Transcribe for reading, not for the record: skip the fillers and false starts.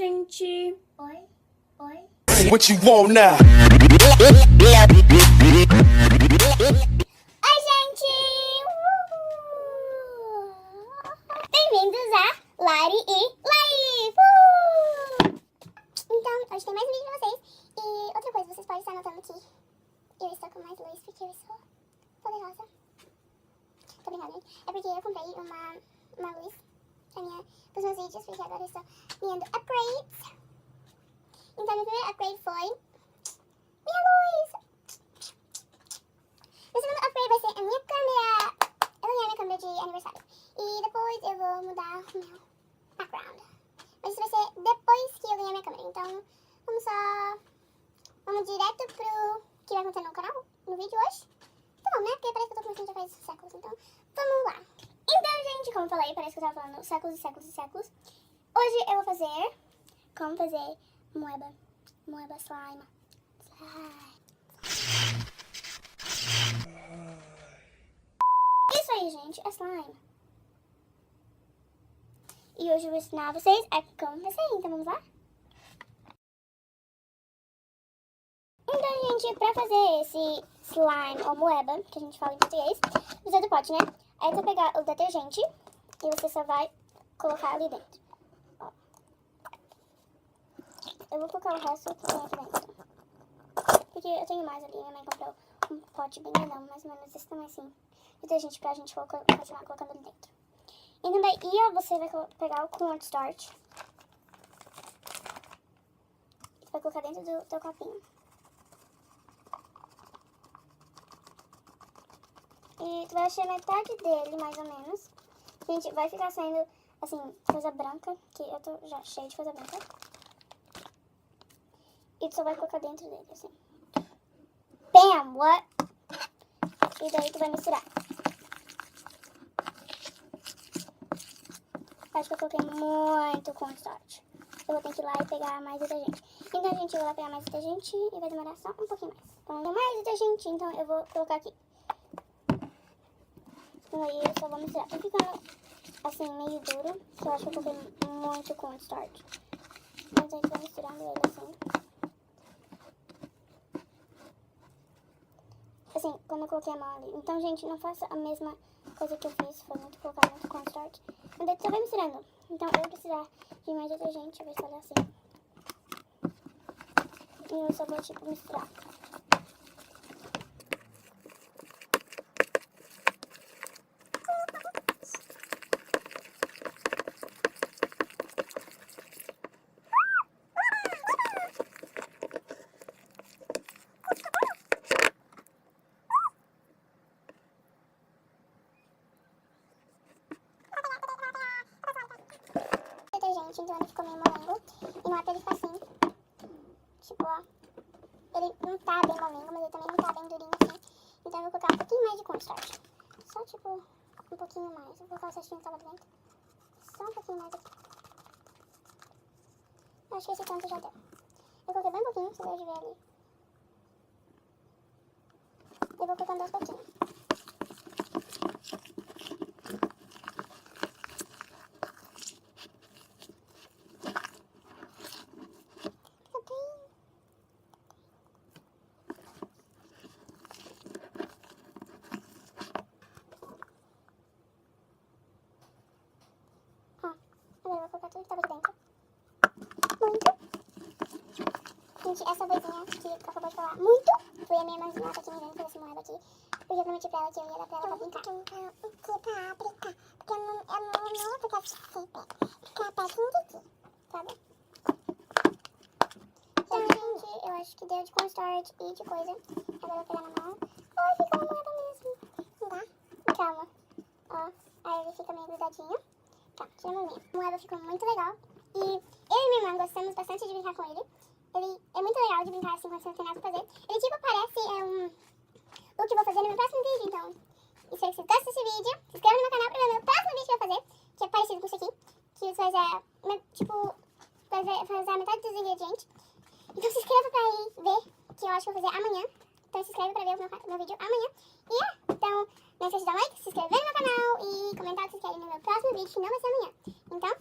gente! Oi? Oi? What you want now? Oi, gente! Bem-vindos a Lari e Live! Então, hoje tem mais um vídeo pra vocês. E outra coisa, vocês podem estar notando que eu estou com mais luz porque eu sou poderosa. Tô brincando, gente. É porque eu comprei uma luz pros meus vídeos, porque agora eu estou ganhando upgrades. Então, meu primeiro upgrade foi minha luz. Meu segundo upgrade vai ser a minha câmera. Eu ganhei a minha câmera de aniversário. E depois eu vou mudar o meu background. Mas isso vai ser depois que eu ganhar minha câmera. Então, vamos direto pro que vai acontecer no canal, no vídeo hoje. Tá bom, né? Porque parece que eu tô começando já faz séculos. Então, vamos lá. Então, gente, como eu falei, parece que eu tava falando séculos e séculos e séculos. Hoje eu vou fazer como fazer moeba slime. Isso aí, gente, é slime. E hoje eu vou ensinar vocês a como fazer, então vamos lá? Então, gente, pra fazer esse slime ou moeba, que a gente fala em português, precisa do pote, né? Aí você vai pegar o detergente e você só vai colocar ali dentro. Ó. Eu vou colocar o resto que tem aqui dentro. Porque eu tenho mais ali, minha mãe comprou um pote bem grandão, mais ou menos esse tamanho assim. Detergente pra gente continuar colocando ali dentro. Então daí você vai pegar o cornstarch. E vai colocar dentro do teu copinho. E tu vai achar metade dele, mais ou menos. Gente, vai ficar saindo, assim, coisa branca, que eu tô já cheia de coisa branca. E tu só vai colocar dentro dele, assim. Bam! What? E daí tu vai misturar. Acho que eu coloquei muito cornstarch. Eu vou ter que ir lá e pegar mais detergente. Então, gente, eu vou lá pegar mais detergente e vai demorar só um pouquinho mais. Então, tem mais detergente, então eu vou colocar aqui. Então, aí eu só vou misturar. Tá ficando, assim, meio duro, que eu acho que eu coloquei muito cornstarch. Mas a gente vai misturando ele assim. Assim, quando eu coloquei a mão ali. Então, gente, não faça a mesma coisa que eu fiz. Foi muito colocar muito cornstarch. Mas daí você vai misturando. Então, eu vou precisar de mais detergente. Eu vou escolher assim. E eu só vou, tipo, misturar. Então ele ficou meio molengo. E não é pra ele ficar assim. Tipo, ó. Ele não tá bem molengo, mas ele também não tá bem durinho assim. Então eu vou colocar um pouquinho mais de cornstarch. Só tipo, um pouquinho mais. Eu vou colocar o cestinho que tava dentro. Só um pouquinho mais aqui. Eu acho que esse tanto já deu. Eu coloquei bem pouquinho, você pode ver ali. Eu vou colocando aos pouquinhos. Eu vou colocar tudo que tava aqui dentro. Muito. Gente, essa vozinha que acabou de falar muito foi a minha irmãzinha, tá aqui me vendo por esse moeda aqui. Porque eu prometi pra ela que eu ia dar pra ela pra brincar. Porque eu não ia ficar ficar pertinho daqui, sabe? Então, gente, eu acho que deu de cornstarch e de coisa. Agora eu vou pegar na mão. Ai, fica uma moeda mesmo. Não dá? Calma. Ó, aí ele fica meio grudadinho. Tá, tirando o meu. O moeba ficou muito legal. E eu e minha irmã gostamos bastante de brincar com ele. Ele é muito legal de brincar assim quando você não tem nada pra fazer. Ele tipo parece o que eu vou fazer no meu próximo vídeo. Então, espero que vocês gostem desse vídeo. Se inscreva no meu canal pra ver o meu próximo vídeo que eu vou fazer. Que é parecido com isso aqui. Que você vai tipo, fazer a metade dos ingredientes. Então se inscreva pra ir ver. Que eu acho que eu vou fazer amanhã. Então se inscreve pra ver o meu vídeo amanhã. E então, não esqueça de dar um like, se inscrever no meu canal e comentar o que vocês querem no meu próximo vídeo, que não vai ser amanhã. Então...